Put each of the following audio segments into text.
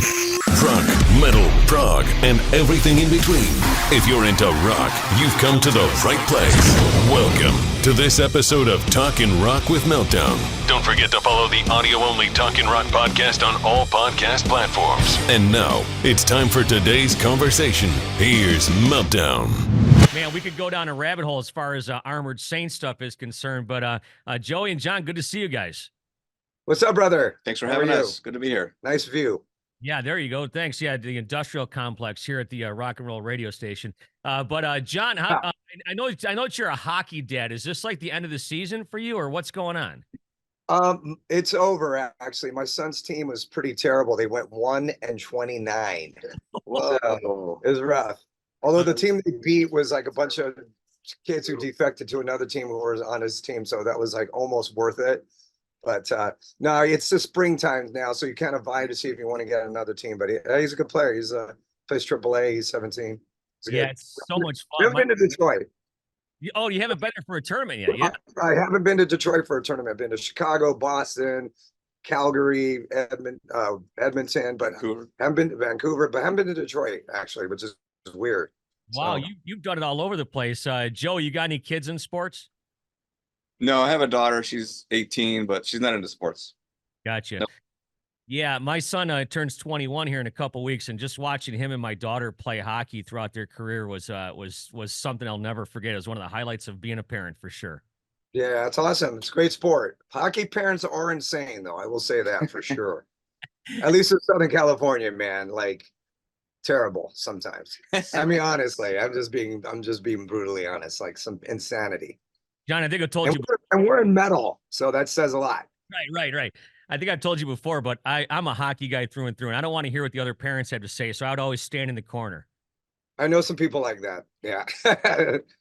Rock, metal, prog, and everything in between. If you're into rock, you've come to the right place. Welcome to this episode of Talkin' Rock with Meltdown. Don't forget to follow the audio-only Talkin' Rock podcast on all podcast platforms. And now, it's time for today's conversation. Here's Meltdown. Man, we could go down a rabbit hole as far as Armored Saint stuff is concerned, but Joey and John, good to see you guys. What's up, brother? Thanks for having us. Good to be here. Nice view. Yeah, there you go. Thanks. Yeah, the industrial complex here at the rock and roll radio station. But John, I know that you're a hockey dad. Is this like the end of the season for you, or what's going on? It's over, actually. My son's team was pretty terrible. They went 1-29. Whoa. So, it was rough. Although the team they beat was like a bunch of kids who defected to another team who were on his team, so that was like almost worth it. But no, it's the springtime now, so you kind of vie to see if you want to get another team. But he's a good player. He's plays AAA. He's 17. It's so much fun. Never been to Detroit. You haven't been there for a tournament yet? Yeah. I haven't been to Detroit for a tournament. I've been to Chicago, Boston, Calgary, Edmonton, but haven't been to Vancouver, but haven't been to Detroit actually, which is weird. Wow, so, you've done it all over the place. Joe, you got any kids in sports? No, I have a daughter. She's 18, but she's not into sports. Gotcha. Nope. Yeah, my son turns 21 here in a couple weeks, and just watching him and my daughter play hockey throughout their career was something I'll never forget. It was one of the highlights of being a parent for sure. Yeah, it's awesome. It's a great sport. Hockey parents are insane, though. I will say that for sure. At least in Southern California, man, like terrible sometimes. I mean, honestly, I'm just being brutally honest, like some insanity. John, I think I told you. And we're in metal, so that says a lot. Right. I think I've told you before, but I'm a hockey guy through and through, and I don't want to hear what the other parents have to say, so I would always stand in the corner. I know some people like that. Yeah.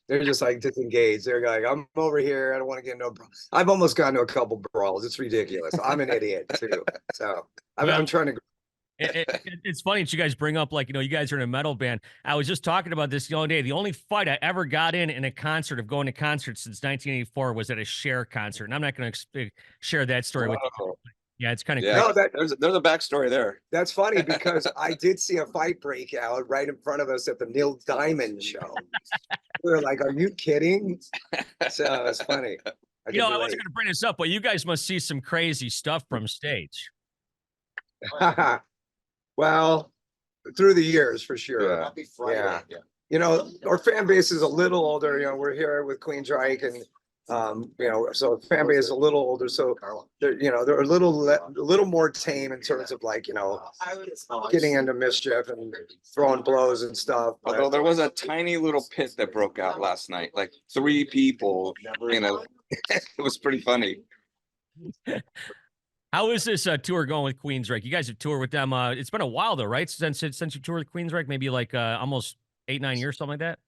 They're just like disengaged. They're like, I'm over here. I don't want to get no brawls. I've almost gotten to a couple brawls. It's ridiculous. I'm an idiot, too. So I'm trying to... It's funny that you guys bring up, like, you guys are in a metal band. I was just talking about this the other day. The only fight I ever got in a concert of going to concerts since 1984 was at a Cher concert. And I'm not going to share that story with you. Yeah, it's kind of crazy. No, there's a backstory there. That's funny because I did see a fight break out right in front of us at the Neil Diamond show. We were like, are you kidding? So it's funny. I wasn't going to bring this up, but you guys must see some crazy stuff from stage. Well, through the years, for sure. Happy Friday. Yeah. Our fan base is a little older. We're here with Queensryche, and so the fan base is a little older. So they're a little more tame in terms of like getting into mischief and throwing blows and stuff. Although there was a tiny little pit that broke out last night, like 3 people. It was pretty funny. How is this tour going with Queensryche? You guys have toured with them. It's been a while though, right? Since you toured with Queensryche, maybe like almost 8-9 years, something like that.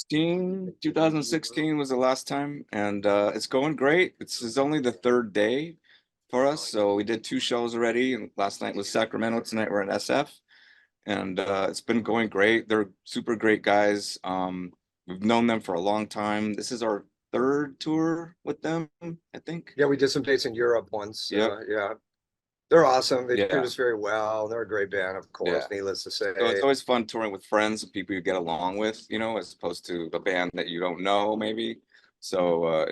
2016 was the last time, and it's going great. This is only the 3rd day for us, so we did 2 shows already. And last night was Sacramento. Tonight we're in SF, and it's been going great. They're super great guys. We've known them for a long time. This is our 3rd tour with them, I think. Yeah, we did some dates in Europe once. Yeah. They're awesome. They treat us very well. They're a great band, of course, needless to say. So it's always fun touring with friends and people you get along with, as opposed to a band that you don't know, maybe. So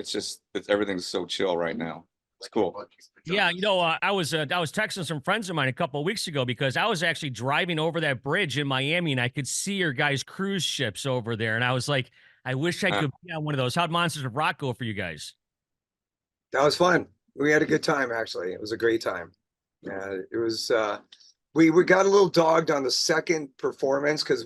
everything's so chill right now. It's cool. Yeah, I was texting some friends of mine a couple of weeks ago because I was actually driving over that bridge in Miami, and I could see your guys' cruise ships over there, and I was like, I wish I could be on one of those. How'd Monsters of Rock go for you guys? That was fun. We had a good time, actually. It was a great time. It was, we got a little dogged on the second performance because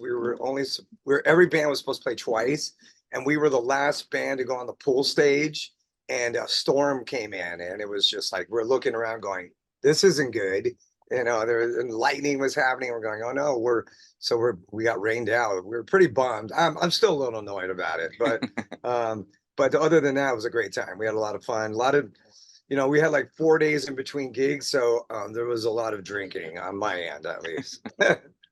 every band was supposed to play twice, and we were the last band to go on the pool stage, and a storm came in, and it was just like, we're looking around going, this isn't good. And lightning was happening. We're going, oh no, we got rained out. We were pretty bummed. I'm still a little annoyed about it, but other than that, it was a great time. We had a lot of fun. A lot of, we had like 4 days in between gigs, so there was a lot of drinking on my end, at least.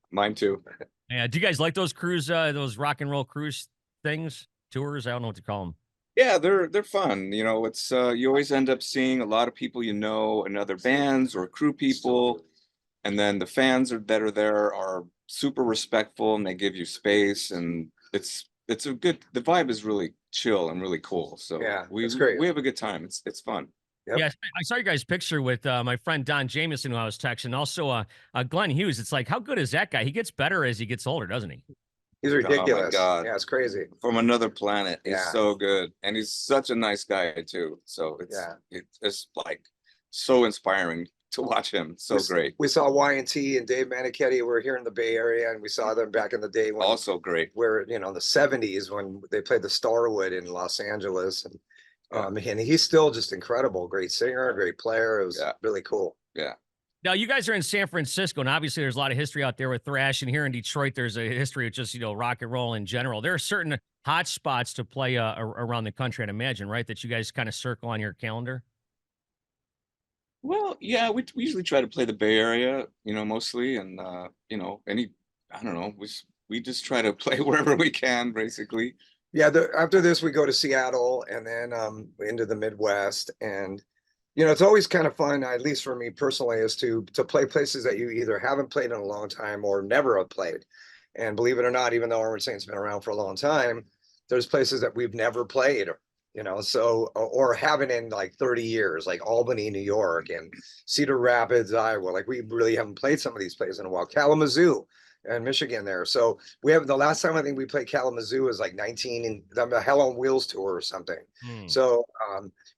Mine too. Yeah. Do you guys like those those rock and roll cruise things, tours? I don't know what to call them. Yeah, they're fun. It's you always end up seeing a lot of people and other bands or crew people. And then the fans that are there are super respectful and they give you space, and it's a good, the vibe is really chill and really cool. So Yeah, it's great. we have a good time. It's fun. Yep. Yeah, I saw your guys' picture with my friend Don Jameson, who I was texting. Also, Glenn Hughes. It's like, how good is that guy? He gets better as he gets older, doesn't he? He's Oh my ridiculous. God. Yeah, it's crazy. From another planet. He's Yeah. so good. And he's such a nice guy too. So it's like so inspiring to watch him. So great. We saw Y&T and Dave Manichetti. We're here in the Bay Area, and we saw them back in the day when Also great. where, you know, the 70s when they played the Starwood in Los Angeles. And he's still just incredible. Great singer, great player. It was really cool. Yeah. Now, you guys are in San Francisco, and obviously there's a lot of history out there with thrash, and here in Detroit, there's a history of just, you know, rock and roll in general. There are certain hot spots to play around the country, I'd imagine, right, that you guys kind of circle on your calendar? Well, yeah, we usually try to play the Bay Area, you know, mostly. And, you know, I don't know, we just try to play wherever we can, basically. Yeah, after this, we go to Seattle and then into the Midwest. And, you know, it's always kind of fun, at least for me personally, is to play places that you either haven't played in a long time or never have played. And believe it or not, even though Armored Saint's been around for a long time, there's places that we've never played, you know, so, or haven't in like 30 years, like Albany, New York, and Cedar Rapids, Iowa. Like we really haven't played some of these places in a while. Kalamazoo and Michigan there. So we have, the last time I think we played Kalamazoo was like 19 and the Hell on Wheels tour or something. So,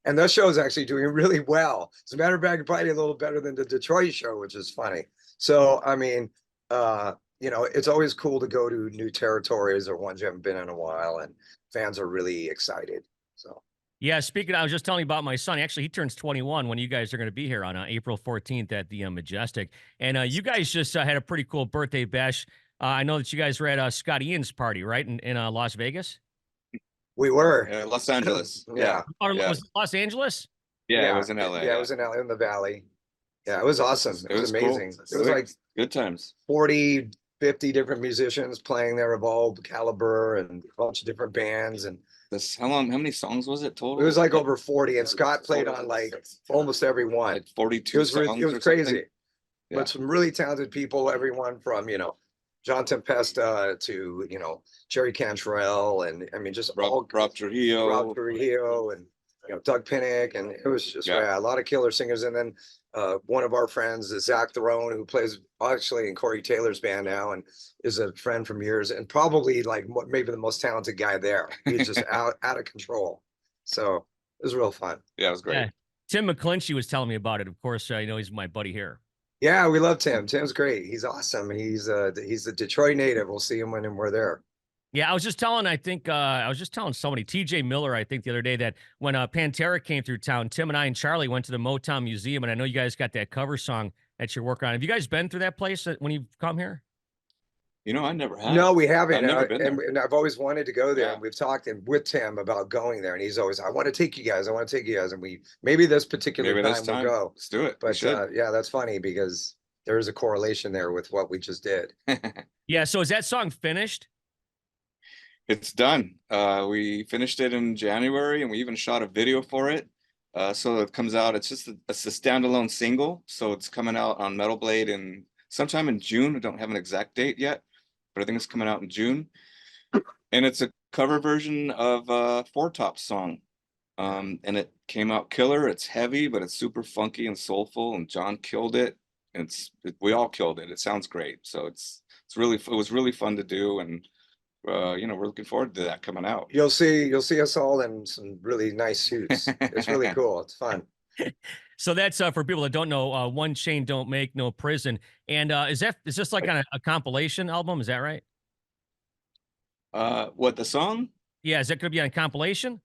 and that show is actually doing really well. As a matter of fact, probably a little better than the Detroit show, which is funny. So, I mean, you know, it's always cool to go to new territories or ones you haven't been in a while, and fans are really excited. So, yeah, speaking, I was just telling you about my son. Actually, he turns 21 when you guys are going to be here on April 14th at the Majestic. And you guys just had a pretty cool birthday bash. I know that you guys were at Scott Ian's party, right, in Las Vegas? we were. Los Angeles. Yeah. Or was it Los Angeles? Yeah, it was in LA. Yeah, it was in LA, in the Valley. Yeah, it was awesome. It was amazing. Cool. It was like good times. 40, 50 different musicians playing there of all caliber and a bunch of different bands. And How many songs was it total? it was like over 40, and Scott played on like almost every one. Like 42 songs. It was crazy. Yeah. But some really talented people, everyone from, you know, John Tempesta to, you know, Jerry Cantrell, and I mean, just Rob Trujillo, and, you know, Doug Pinnick, and it was just a lot of killer singers. And then one of our friends is Zach Throne, who plays actually in Corey Taylor's band now and is a friend from years, and probably like maybe the most talented guy there. He's just out of control. So it was real fun. Yeah, it was great. Yeah. Tim McClinchy was telling me about it. Of course, you know, he's my buddy here. Yeah, we love Tim. Tim's great. He's awesome. He's a Detroit native. We'll see him when we're there. Yeah, I was just telling somebody, TJ Miller, I think the other day, that when Pantera came through town, Tim and I and Charlie went to the Motown Museum, and I know you guys got that cover song that you're working on. Have you guys been through that place when you've come here? You know, I never have. No, we haven't. I've never been there. And I've always wanted to go there. Yeah. And we've talked with Tim about going there. And he's always, I want to take you guys. And maybe this particular time we'll go. Let's do it. But yeah, that's funny because there is a correlation there with what we just did. Yeah. So is that song finished? It's done. We finished it in January, and we even shot a video for it. So it comes out, it's a standalone single. So it's coming out on Metal Blade in sometime in June. I don't have an exact date yet, but I think it's coming out in June. And it's a cover version of Four Top's song. And it came out killer. It's heavy, but it's super funky and soulful, and John killed it. And we all killed it. It sounds great. So it was really fun to do, and you know, we're looking forward to that coming out. You'll see us all in some really nice suits. It's really cool. It's fun. So that's for people that don't know, One Chain Don't Make No Prison. And is this like a compilation album? Is that right? What, the song? Yeah, is that going to be on a compilation?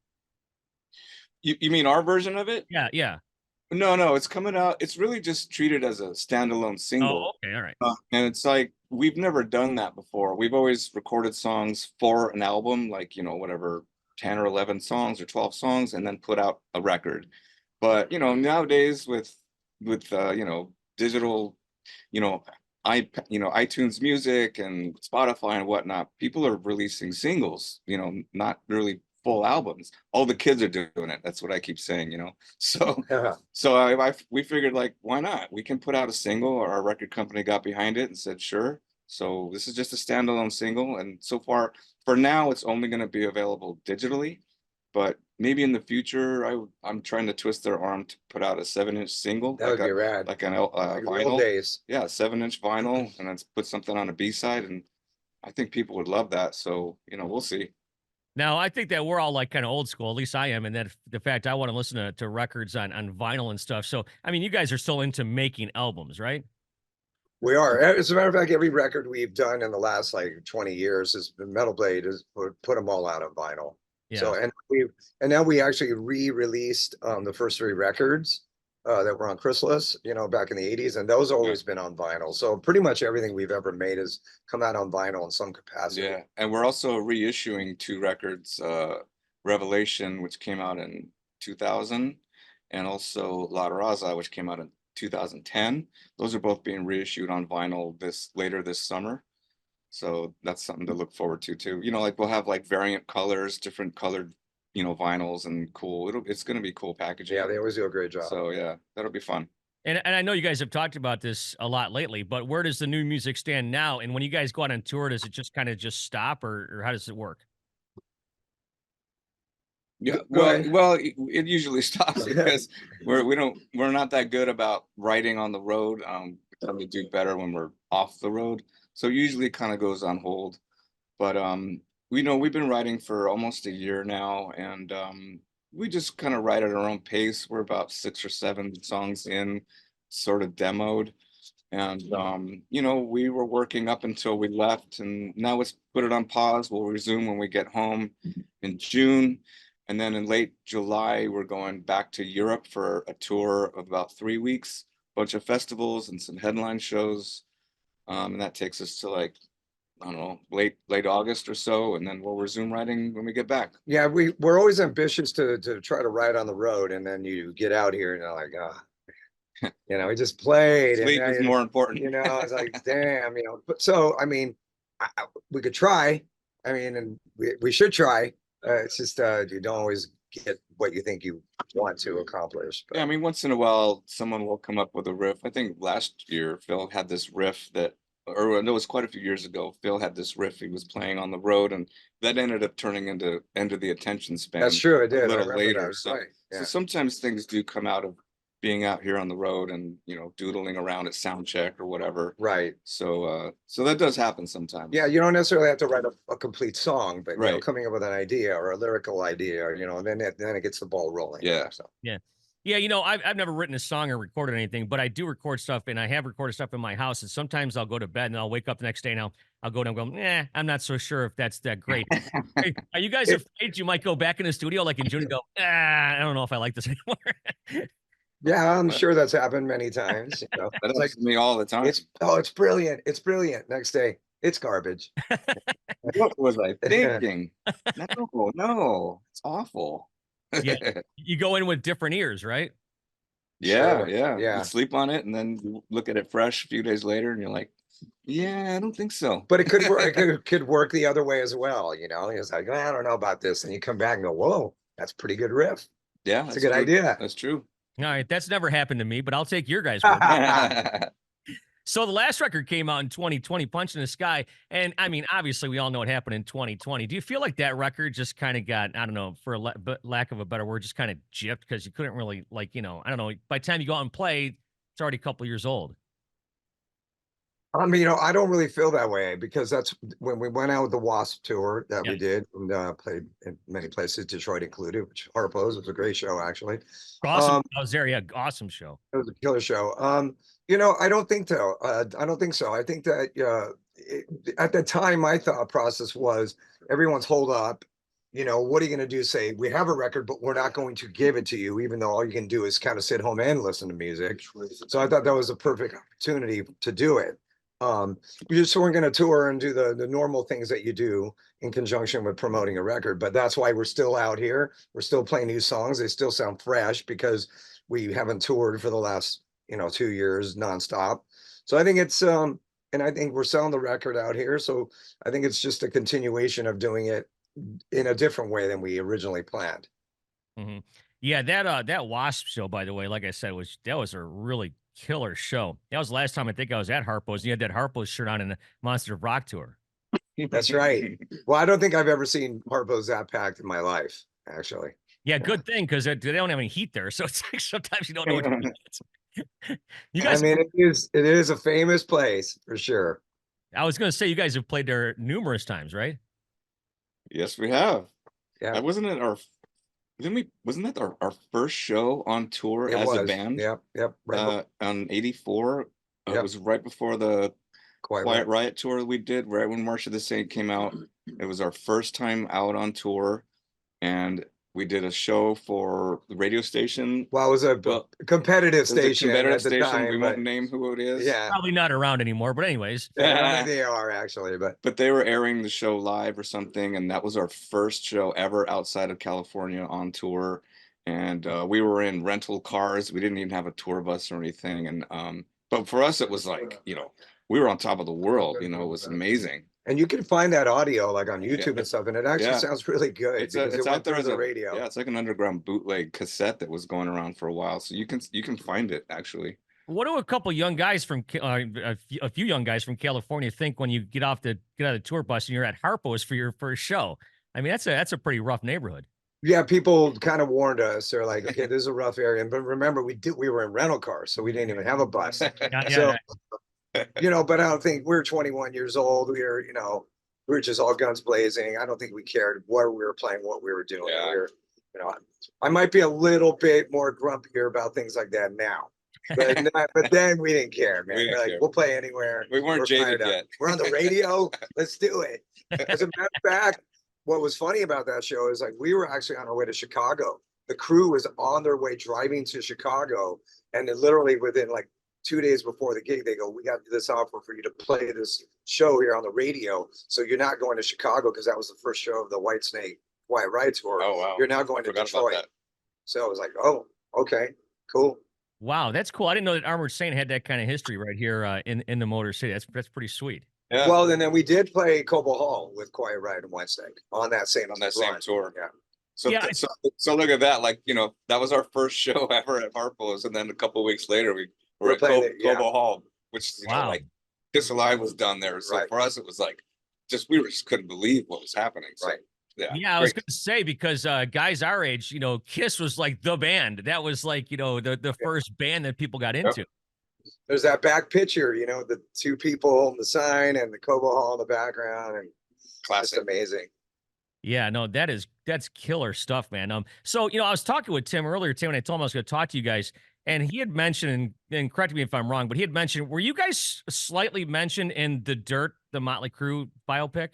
You mean our version of it? Yeah. No, it's coming out. It's really just treated as a standalone single. Oh, okay, all right. And it's like, we've never done that before. We've always recorded songs for an album, like, you know, whatever, 10 or 11 songs or 12 songs, and then put out a record. But, you know, nowadays with you know, digital, you know, iTunes Music and Spotify and whatnot, people are releasing singles, you know, not really full albums. All the kids are doing it. That's what I keep saying, you know. So Yeah. we figured, like, why not? We can put out a single. Our record company got behind it and said, sure. So this is just a standalone single, and so far, for now, it's only going to be available digitally. But maybe in the future, I'm trying to twist their arm to put out a 7-inch single, That would be rad. like an Like the old vinyl. days. Yeah, 7-inch vinyl, and then put something on a B-side, and I think people would love that. So, you know, we'll see. Now, I think that we're all like kind of old school, at least I am, and that the fact I want to listen to records on vinyl and stuff. So, I mean, you guys are still into making albums, right? We are. As a matter of fact, every record we've done in the last like 20 years has been Metal Blade has put them all out on vinyl. Yeah. So and now we actually re-released the first 3 records that were on Chrysalis, you know, back in the 80s, and those always been on vinyl. So pretty much everything we've ever made has come out on vinyl in some capacity. Yeah, and we're also reissuing 2 records, Revelation, which came out in 2000, and also La Raza, which came out in 2010. Those are both being reissued on vinyl later this summer. So that's something to look forward to too. You know, like we'll have like variant colors, different colored, you know, vinyls, and cool. It's going to be cool packaging. Yeah, they always do a great job. So yeah, that'll be fun. And I know you guys have talked about this a lot lately, but where does the new music stand now? And when you guys go out on tour, does it just kind of just stop, or how does it work? Yeah, Go ahead. well, it usually stops because we're not that good about writing on the road. We tend to do better when we're off the road. So usually it kind of goes on hold. But we know we've been writing for almost a year now, and we just kind of write at our own pace. We're about 6 or 7 songs in, sort of demoed. And you know, we were working up until we left, and now let's put it on pause. We'll resume when we get home in June. And then in late July, we're going back to Europe for a tour of about 3 weeks, bunch of festivals and some headline shows. And that takes us to, like, I don't know, late August or so, and then we'll resume writing when we get back. Yeah, we're always ambitious to try to write on the road, and then you get out here and you're like, you know, we just played. Sleep and is more important. You know, it's like, damn, you know. But so, I mean, we could try. I mean, and we should try. It's just you don't always get what you think you want to accomplish. But. Yeah, I mean, once in a while, someone will come up with a riff. I think last year Phil had this riff or no, it was quite a few years ago. Phil had this riff he was playing on the road, and that ended up turning into End of the Attention Span. That's true, it did. A little later. So, right. Yeah. so sometimes things do come out of being out here on the road and, you know, doodling around at sound check or whatever. Right. So so that does happen sometimes. Yeah, you don't necessarily have to write a complete song, but you know, Right. coming up with an idea or a lyrical idea, or, you know, and then it gets the ball rolling. Yeah. So. Yeah, you know, I've never written a song or recorded anything, but I do record stuff, and I have recorded stuff in my house. And sometimes I'll go to bed and I'll wake up the next day and I'll go and I'll go, I'm not so sure if that's that great. Hey, are you guys afraid you might go back in the studio like in June and go, I don't know if I like this anymore? Yeah, I'm sure that's happened many times. You know, That happens to me all the time. it's brilliant. It's brilliant. Next day, it's garbage. What was I thinking? No, it's awful. Yeah, you go in with different ears, right? Yeah, Sure, yeah. yeah. You sleep on it and then you look at it fresh a few days later and you're like, yeah, I don't think so. But it could work. It could work the other way as well. You know, it's like, I don't know about this, and you come back and go, whoa, that's a pretty good riff. Yeah, That's a good idea. That's true. All right, that's never happened to me, but I'll take your guys' word. Yeah, So the last record came out in 2020, Punch in the Sky. And I mean, obviously, we all know what happened in 2020. Do you feel like that record just kind of got, I don't know, for lack of a better word, just kind of gypped because you couldn't really, like, you know, I don't know, by the time you go out and play, it's already a couple years old. I mean, you know, I don't really feel that way, because that's when we went out with the Wasp tour that we did, and played in many places, Detroit included, which Harpo's was a great show, actually. Awesome. I was there. Yeah, awesome show. It was a killer show. You know, I don't think so. I don't think so. I think that at the time, my thought process was everyone's hold up. You know, what are you going to do? Say, we have a record, but we're not going to give it to you, even though all you can do is kind of sit home and listen to music. So I thought that was a perfect opportunity to do it. We just weren't going to tour and do the normal things that you do in conjunction with promoting a record. But that's why we're still out here. We're still playing new songs. They still sound fresh because we haven't toured for the last, 2 years nonstop. So I think it's, and I think we're selling the record out here. So I think it's just a continuation of doing it in a different way than we originally planned. Hmm. Yeah, that Wasp show, by the way, like I said, that was a really killer show. That was the last time I think I was at Harpo's. And you had that Harpo's shirt on in the Monster of Rock tour. That's right. Well, I don't think I've ever seen Harpo's that packed in my life, actually. Yeah, good thing because they don't have any heat there, so it's like sometimes you don't know what to do. You I guys, mean, it is a famous place for sure. I was going to say you guys have played there numerous times, right? Yes, we have. Yeah, Wasn't it our wasn't that our first show on tour it as a was. band? Yep. Right. On 84. It Yep. was right before the Quite Quiet right. Riot tour that we did, right when March of the Saint came out. It was our first time out on tour, and we did a show for the radio station. Well, it was a Well, competitive It was a station competitive at the station. time. We but won't name who it is. yeah, Probably not around anymore, but anyways. I don't think they are actually, But they were airing the show live or something, and that was our first show ever outside of California on tour. And we were in rental cars. We didn't even have a tour bus or anything. And but for us, it was like, we were on top of the world. It was amazing. and you can find that audio like on YouTube Yeah. and stuff, and it actually Yeah. sounds really good It's because it out went there through as the a radio. Yeah, it's like an underground bootleg cassette that was going around for a while. So you can find it actually. What do a couple young guys from a few young guys from California think when you get out of the tour bus and you're at Harpo's for your first show? I mean, that's a pretty rough neighborhood. Yeah, people kind of warned us. They're like, okay, this is a rough area. But remember, we were in rental cars, so we didn't even have a bus. Yeah, So, but I don't think we were 21 years old. We were just all guns blazing. I don't think we cared where we were playing, what we were doing. Yeah. We were, I might be a little bit more grumpier about things like that now. But then we didn't care, man. We didn't We're like, care. we'll play anywhere. We weren't We're jaded fired up. yet. We're on the radio. Let's do it. As a matter of fact, what was funny about that show is like we were actually on our way to Chicago. The crew was on their way driving to Chicago, and then literally within like 2 days before the gig, they go, "We got this offer for you to play this show here on the radio. So you're not going to Chicago because that was the first show of the Whitesnate Quiet Riot tour. Oh wow. You're now going to Forgot about Detroit." that. So I was like, "Oh, okay, cool." Wow, that's cool. I didn't know that Armored Saint had that kind of history right here in the Motor City. That's pretty sweet. Yeah. Well, and then we did play Cobo Hall with Quiet Riot and Wednesday on that same same tour. Yeah. So, Yeah, so look at that. Like, that was our first show ever at Harpo's. And then a couple of weeks later, we were at playing it, yeah. Cobo Hall, which, Wow. like Kiss Alive was done there. So Right. for us, it was like, we just couldn't believe what was happening. So, Right. Yeah, I was going to say because guys our age, Kiss was like the band. That was like, the first band that people got into. There's that back picture, the two people holding the sign and the Cobo Hall in the background, and Classic. it's amazing. Yeah, no, that's killer stuff, man. So I was talking with Tim earlier, Tim, and I told him I was going to talk to you guys, and he had mentioned, and correct me if I'm wrong, but he had mentioned, were you guys slightly mentioned in The Dirt, the Motley Crue biopic?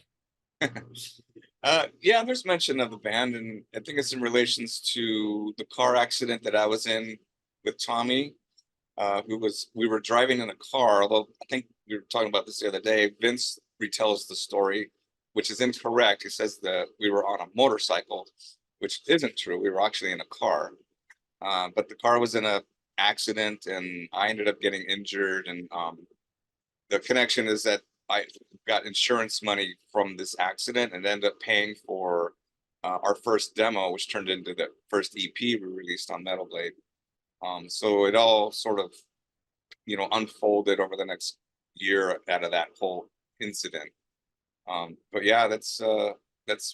Yeah, there's mention of the band, and I think it's in relations to the car accident that I was in with Tommy, we were driving in a car, although I think we were talking about this the other day. Vince retells the story, which is incorrect. He says that we were on a motorcycle, which isn't true. We were actually in a car, but the car was in a accident, and I ended up getting injured. And the connection is that I got insurance money from this accident and ended up paying for our first demo, which turned into the first EP we released on Metal Blade. So it all sort of, unfolded over the next year out of that whole incident. But yeah, that's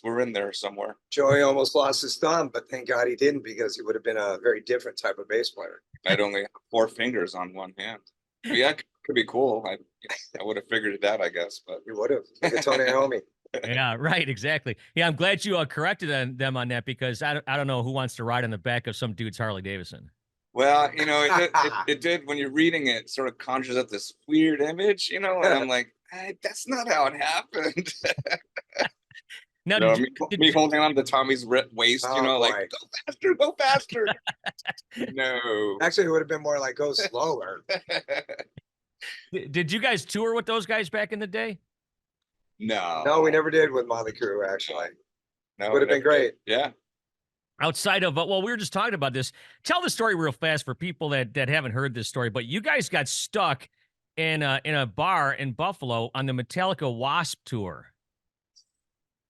we're in there somewhere. Joey almost lost his thumb, but thank God he didn't, because he would have been a very different type of bass player. I'd only have 4 fingers on one hand. But yeah, it could be cool. I would have figured it out, I guess. But You would have. Like Tony Iommi. Yeah, right, exactly. Yeah, I'm glad you corrected them on that, because I don't know who wants to ride on the back of some dude's Harley Davidson. well, it did, when you're reading it, sort of conjures up this weird image, and I'm like, hey, that's not how it happened. Now, Me holding on to Tommy's waist, Oh, like, boy. go faster. No. Actually, it would have been more like go slower. did you guys tour with those guys back in the day? No. No, we never did with Motley Crue, actually. No, Would have been great. Yeah. Outside of, well, we were just talking about this. Tell the story real fast for people that haven't heard this story, but you guys got stuck in a bar in Buffalo on the Metallica Wasp tour.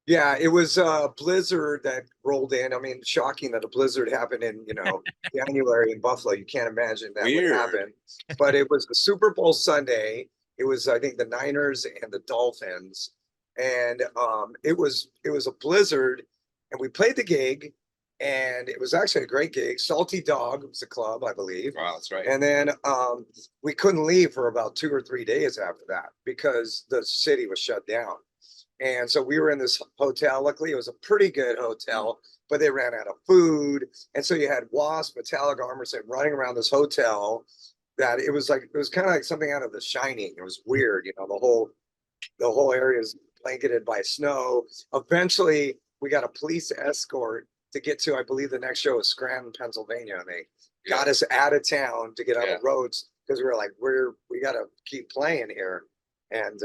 Yeah, it was a blizzard that rolled in. I mean, shocking that a blizzard happened in, January in Buffalo. You can't imagine that would Weird. happen. But it was the Super Bowl Sunday. It was, I think, the Niners and the Dolphins. And it was a blizzard, and we played the gig, and it was actually a great gig. Salty Dog was the club, I believe. Wow, that's right. And then we couldn't leave for about 2 or 3 days after that because the city was shut down. And so we were in this hotel. Luckily, it was a pretty good hotel, but they ran out of food. And so you had Wasp, Metallica, Armor Saint running around this hotel that it was kind of like something out of The Shining. It was weird, the whole area is blanketed by snow. Eventually, we got a police escort to get to, I believe the next show was Scranton, Pennsylvania. And they got us out of town to get on the roads because we were like, we got to keep playing here. And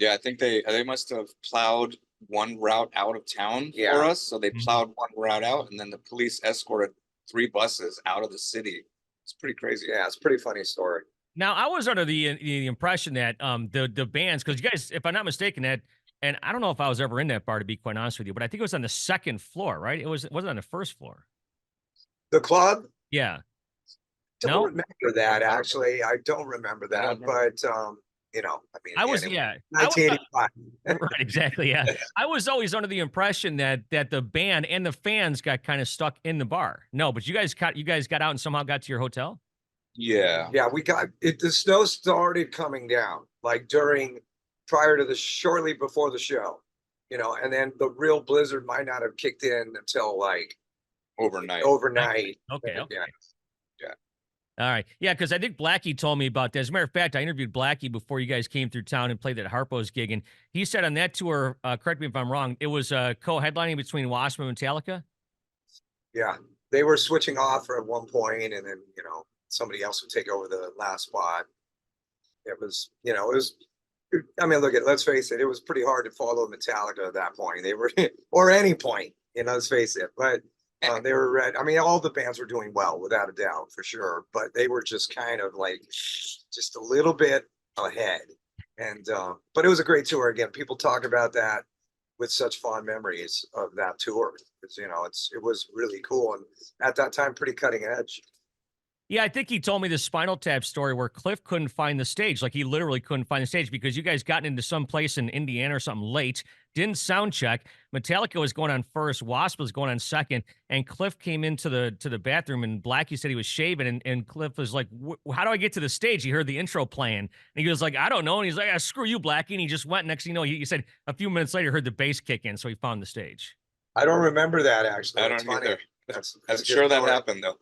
I think they must have plowed one route out of town for us. So they plowed one route out, and then the police escorted 3 buses out of the city. It's pretty crazy. Yeah, it's a pretty funny story. Now, I was under the impression that the bands, because you guys, if I'm not mistaken, and I don't know if I was ever in that bar, to be quite honest with you, but I think it was on the 2nd floor, right? It wasn't on the 1st floor. The club? Yeah. Don't remember that, actually. I don't remember that, but I mean, I was 1985. Right, exactly. Yeah, I was always under the impression that the band and the fans got kind of stuck in the bar. No, but you guys got out and somehow got to your hotel. Yeah. Yeah, we got it. The snow started coming down like shortly before the show, and then the real blizzard might not have kicked in until like overnight. Okay. Yeah. All right. Yeah, because I think Blackie told me about that. As a matter of fact, I interviewed Blackie before you guys came through town and played that Harpo's gig. And he said on that tour, correct me if I'm wrong, it was co-headlining between Wasp and Metallica? Yeah. They were switching off at one point, and then, somebody else would take over the last spot. It was, I mean, let's face it was pretty hard to follow Metallica at that point. They were, or any point, let's face it. But they were red. I mean, all the bands were doing well, without a doubt, for sure. But they were just kind of like just a little bit ahead. And but it was a great tour. Again, people talk about that with such fond memories of that tour. Because it was really cool, and at that time, pretty cutting edge. Yeah, I think he told me the Spinal Tap story where Cliff couldn't find the stage. Like, he literally couldn't find the stage because you guys gotten into some place in Indiana or something late, didn't sound check. Metallica was going on first, Wasp was going on second, and Cliff came into the bathroom, and Blackie said he was shaving, and Cliff was like, how do I get to the stage? He heard the intro playing, and he was like, I don't know. And he's like, screw you, Blackie. And he just went. Next thing you know, he said a few minutes later, heard the bass kick in, so he found the stage. I don't remember that, actually. I don't either. I'm sure that happened, though.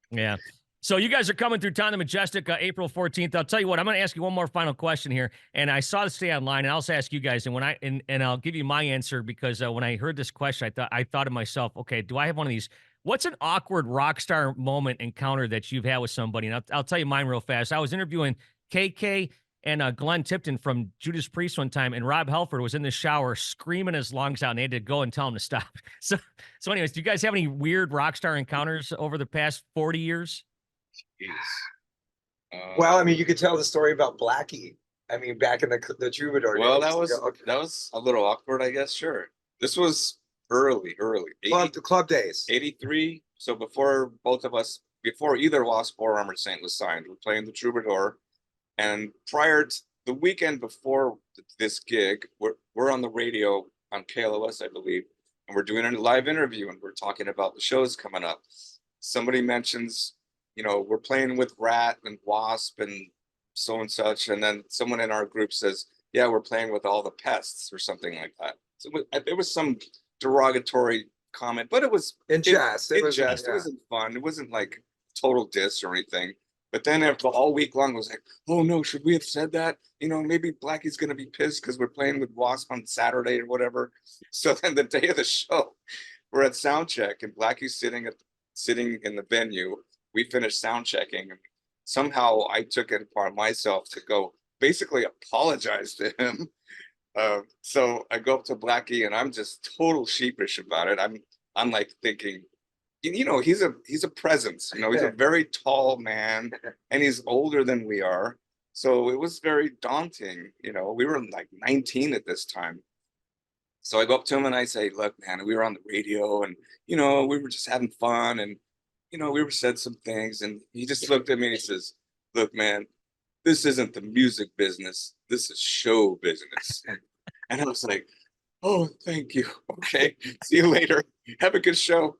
Yeah. So you guys are coming through town, the Majestic, April 14th. I'll tell you what, I'm going to ask you one more final question here. And I saw this stay online, and I'll also ask you guys, and I'll give you my answer, because when I heard this question, I thought to myself, okay, do I have one of these? What's an awkward rock star moment encounter that you've had with somebody? And I'll tell you mine real fast. I was interviewing KK and Glenn Tipton from Judas Priest one time, and Rob Halford was in the shower screaming his lungs out, and they had to go and tell him to stop. So anyways, do you guys have any weird rock star encounters over the past 40 years? Well, I mean, you could tell the story about Blackie. I mean, back in the Troubadour. Well, that was a little awkward, I guess. Sure. This was early. Club days. 83. So before either Wasp or Armored Saint was signed, we're playing the Troubadour. And prior to the weekend before this gig, we're on the radio on KLOS, I believe, and we're doing a live interview, and we're talking about the shows coming up. Somebody mentions, we're playing with Rat and Wasp and so and such. And then someone in our group says, yeah, we're playing with all the pests or something like that. So it was some derogatory comment, but it was in jest. It wasn't fun. It wasn't like total diss or anything. But then after all week long, I was like, oh no, should we have said that? Maybe Blackie's going to be pissed because we're playing with Wasp on Saturday or whatever. So then the day of the show, we're at sound check, and Blackie's sitting in the venue. We finished sound checking, and somehow I took it upon myself to go basically apologize to him. So I go up to Blackie, and I'm just total sheepish about it. I'm like thinking, he's a presence. He's a very tall man, and he's older than we are. So it was very daunting. We were like 19 at this time. So I go up to him and I say, look, man, we were on the radio and, you know, we were just having fun and, you know, we were said some things. And he just looked at me and he says, look, man, this isn't the music business. This is show business. And I was like, oh, thank you. Okay. See you later. Have a good show.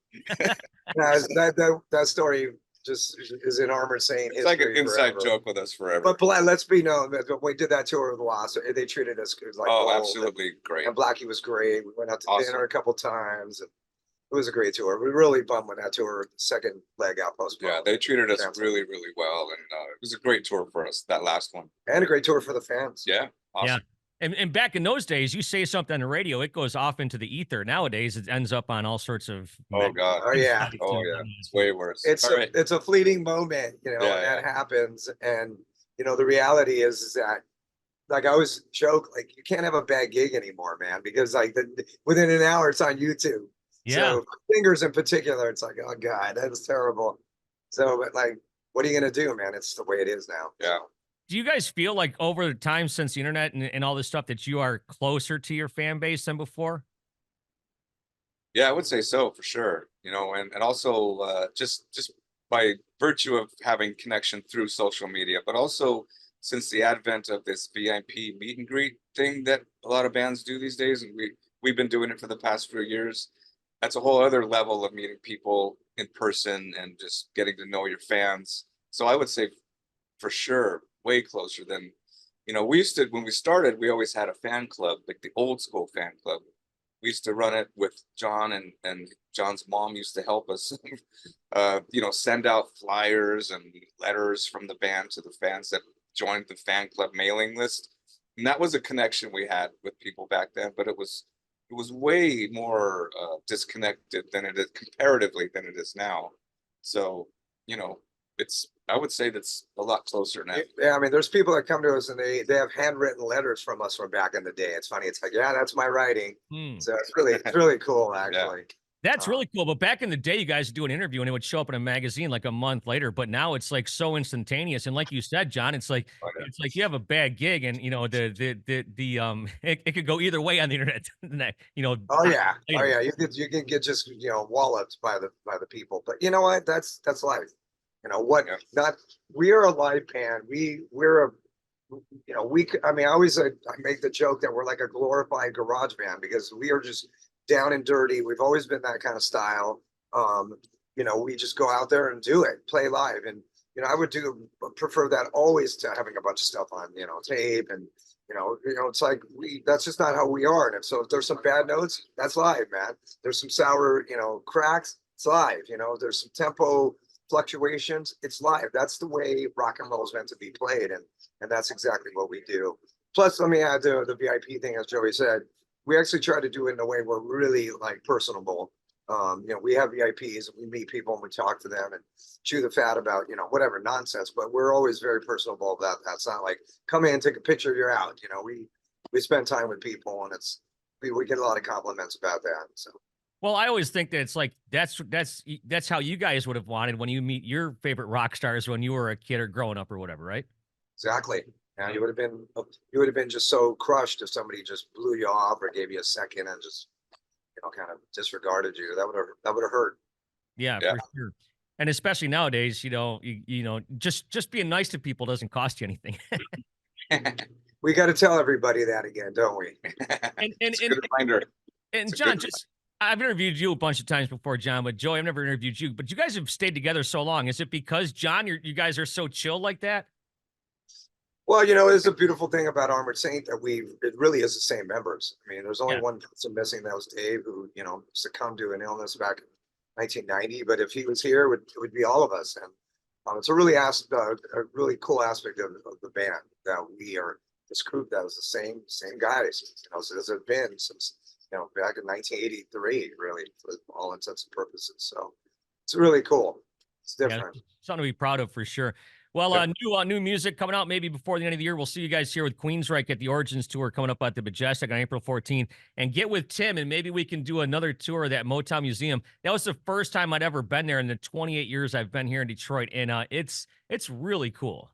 That story just is in Armored Saint It's like an history inside forever. joke with us forever. But let's be known that when we did that tour with Lost, they treated us like gold. Absolutely great. And Blackie was great. We went out to Awesome. dinner a couple times. And it was a great tour. We really bummed when that tour, second leg out postponed. Yeah, they treated us Canceled. really, really well. And it was a great tour for us, that last one. And a great tour for the fans. Yeah. Awesome. Yeah. And back in those days, you say something on the radio, it goes off into the ether. Nowadays, it ends up on all sorts of. Oh, God. Oh, yeah. Oh, yeah. It's way worse. It's a fleeting moment, you know, Yeah, and that happens. And, you know, the reality is that, like, I always joke, like, you can't have a bad gig anymore, man, because like within an hour it's on YouTube. Yeah. So singers in particular, it's like, oh God, that's terrible. So, but like, what are you gonna do, man? It's the way it is now. Yeah. Do you guys feel like over the time since the internet and all this stuff that you are closer to your fan base than before? Yeah, I would say so for sure. You know, and also just by virtue of having connection through social media, but also since the advent of this VIP meet and greet thing that a lot of bands do these days, and we've been doing it for the past few years. That's a whole other level of meeting people in person and just getting to know your fans. So I would say for sure, way closer than, you know, we used to, when we started, we always had a fan club, like the old school fan club. We used to run it with John, and John's mom used to help us, you know, send out flyers and letters from the band to the fans that joined the fan club mailing list. And that was a connection we had with people back then, but it was way more disconnected than it is comparatively than it is now. So, you know, I would say that's a lot closer now. Yeah, I mean, there's people that come to us and they have handwritten letters from us from back in the day. It's funny. It's like, yeah, that's my writing. So it's really cool, actually. That's really cool. But back in the day, you guys would do an interview and it would show up in a magazine like a month later. But now it's like so instantaneous. And like you said, John, it's like you have a bad gig, and you know it could go either way on the internet. You know. Oh yeah. You can get just, you know, walloped by the people. But you know what? That's life. You know what? Yeah. We are a live band. We're a, you know, I mean, I make the joke that we're like a glorified garage band because we are just down and dirty. We've always been that kind of style. You know, we just go out there and do it, play live. And, you know, I would prefer that always to having a bunch of stuff on, you know, tape. And, you know, it's like that's just not how we are. And so if there's some bad notes, that's live, man. There's some sour, you know, cracks, it's live. You know, there's some tempo fluctuations, it's live. That's the way rock and roll is meant to be played, and that's exactly what we do. Plus, let me add the VIP thing, as Joey said. We actually try to do it in a way we're really like personable. You know, we have VIPs and we meet people and we talk to them and chew the fat about, you know, whatever nonsense, but we're always very personable about that. It's not like come in, take a picture, you're out. You know, we spend time with people, and we get a lot of compliments about that. So. Well, I always think that it's like that's how you guys would have wanted when you meet your favorite rock stars when you were a kid or growing up or whatever, right? Exactly. Yeah, you would have been just so crushed if somebody just blew you off or gave you a second and just, you know, kind of disregarded you. That would have hurt. Yeah, for sure. And especially nowadays, you know, you know, just being nice to people doesn't cost you anything. We got to tell everybody that again, don't we? And good reminder. And John, I've interviewed you a bunch of times before, John, but Joey, I've never interviewed you. But you guys have stayed together so long. Is it because, John, you guys are so chill like that? Well, you know, it's a beautiful thing about Armored Saint that it really is the same members. I mean, there's only one person missing. That was Dave, who, you know, succumbed to an illness back in 1990. But if he was here, it would be all of us. And it's a really cool aspect of the band that we are this group that was the same guys. You know, so as it's been since, you know, back in 1983, really, for all intents and purposes. So it's really cool. It's different. Yeah, something to be proud of for sure. Well, new music coming out maybe before the end of the year. We'll see you guys here with Queensryche at the Origins Tour coming up at the Majestic on April 14th. And get with Tim, and maybe we can do another tour of that Motown Museum. That was the first time I'd ever been there in the 28 years I've been here in Detroit, and it's really cool.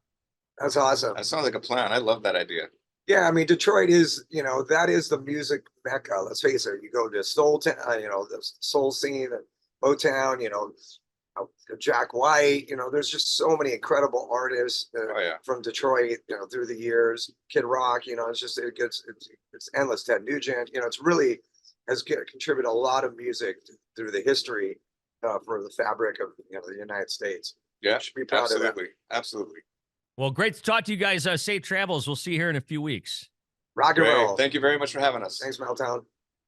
That's awesome. That sounds like a plan. I love that idea. Yeah, I mean, Detroit is, you know, that is the music mecca. Let's face it. You go to Soul Town, you know, the soul scene and Motown, you know, Jack White, you know, there's just so many incredible artists Oh yeah. from Detroit, you know, through the years. Kid Rock, you know, it's just it's endless. Ted Nugent, you know, it's really has contributed a lot of music through the history for the fabric of, you know, the United States. Yeah, Should be proud of that. absolutely. Absolutely. Well, great to talk to you guys. Safe travels. We'll see you here in a few weeks. Rock and Great. roll. Thank you very much for having us. Thanks, Meltown.